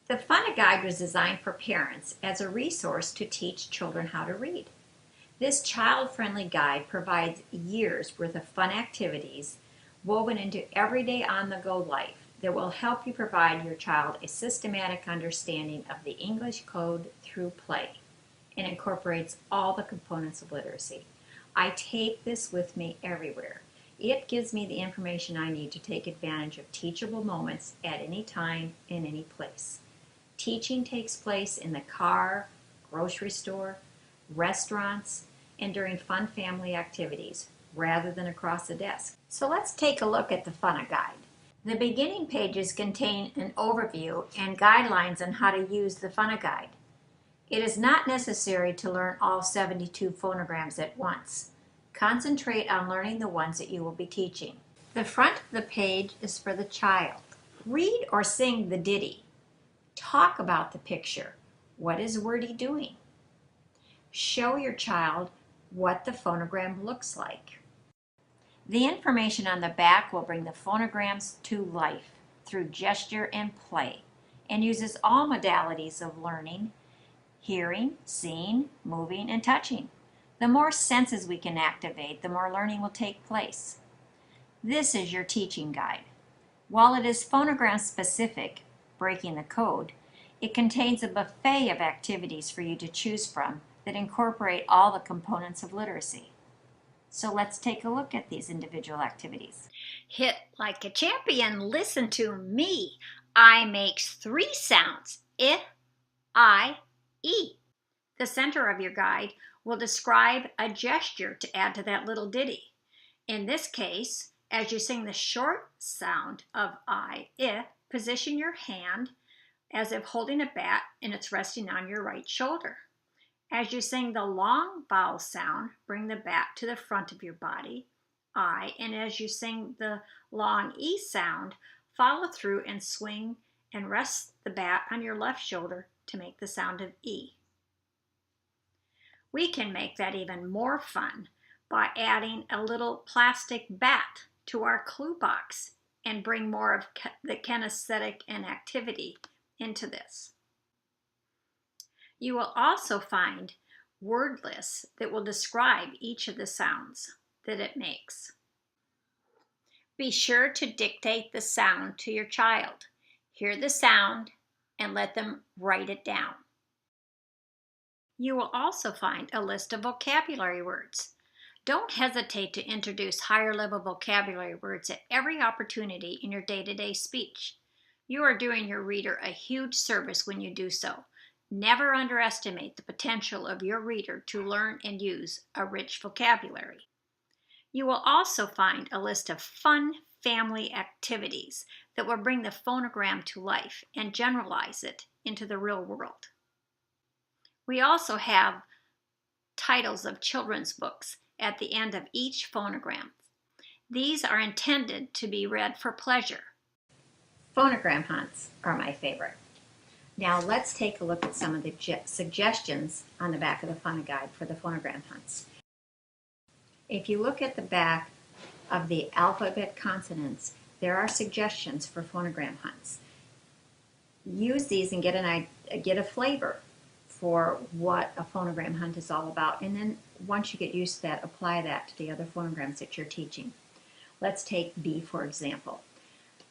The Funoguide was designed for parents as a resource to teach children how to read. This child-friendly guide provides years' worth of fun activities woven into everyday on-the-go life that will help you provide your child a systematic understanding of the English code through play and incorporates all the components of literacy. I take this with me everywhere. It gives me the information I need to take advantage of teachable moments at any time, in any place. Teaching takes place in the car, grocery store, restaurants, and during fun family activities, rather than across the desk. So let's take a look at the Funoguide. The beginning pages contain an overview and guidelines on how to use the Funoguide. It is not necessary to learn all 72 phonograms at once. Concentrate on learning the ones that you will be teaching. The front of the page is for the child. Read or sing the ditty. Talk about the picture. What is Wordy doing? Show your child what the phonogram looks like. The information on the back will bring the phonograms to life through gesture and play, and uses all modalities of learning: hearing, seeing, moving, and touching. The more senses we can activate, the more learning will take place. This is your teaching guide. While it is phonogram specific, breaking the code, it contains a buffet of activities for you to choose from that incorporate all the components of literacy. So let's take a look at these individual activities. Hit like a champion, listen to me. I makes 3 sounds: I, I, E. The center of your guide will describe a gesture to add to that little ditty. In this case, as you sing the short sound of I, position your hand as if holding a bat and it's resting on your right shoulder. As you sing the long vowel sound, bring the bat to the front of your body, I, and as you sing the long E sound, follow through and swing and rest the bat on your left shoulder to make the sound of E. We can make that even more fun by adding a little plastic bat to our clue box and bring more of the kinesthetic and activity into this. You will also find word lists that will describe each of the sounds that it makes. Be sure to dictate the sound to your child. Hear the sound and let them write it down. You will also find a list of vocabulary words. Don't hesitate to introduce higher level vocabulary words at every opportunity in your day-to-day speech. You are doing your reader a huge service when you do so. Never underestimate the potential of your reader to learn and use a rich vocabulary. You will also find a list of fun family activities that will bring the phonogram to life and generalize it into the real world. We also have titles of children's books at the end of each phonogram. These are intended to be read for pleasure. Phonogram hunts are my favorite. Now let's take a look at some of the suggestions on the back of the Funoguide for the phonogram hunts. If you look at the back of the alphabet consonants, there are suggestions for phonogram hunts. Use these and get a flavor for what a phonogram hunt is all about, and then once you get used to that, apply that to the other phonograms that you're teaching. Let's take B for example.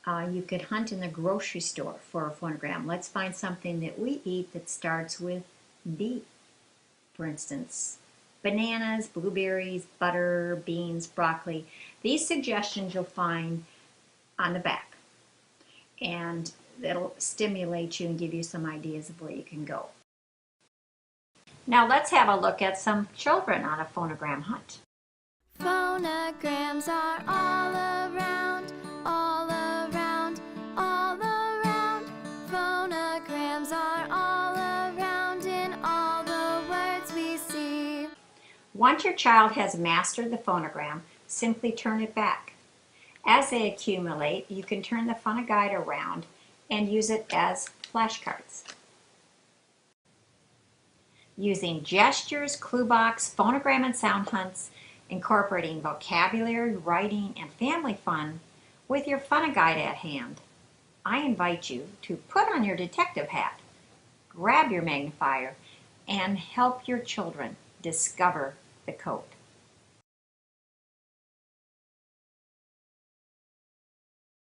You could hunt in the grocery store for a phonogram. Let's find something that we eat that starts with B. For instance, bananas, blueberries, butter, beans, broccoli. These suggestions you'll find on the back, and it'll stimulate you and give you some ideas of where you can go. Now let's have a look at some children on a phonogram hunt. Phonograms are all around, all around, all around. Phonograms are all around in all the words we see. Once your child has mastered the phonogram, simply turn it back. As they accumulate, you can turn the Funoguide around and use it as flashcards. Using gestures, clue box, phonogram and sound hunts, incorporating vocabulary, writing, and family fun with your Funoguide at hand. I invite you to put on your detective hat, grab your magnifier, and help your children discover the code.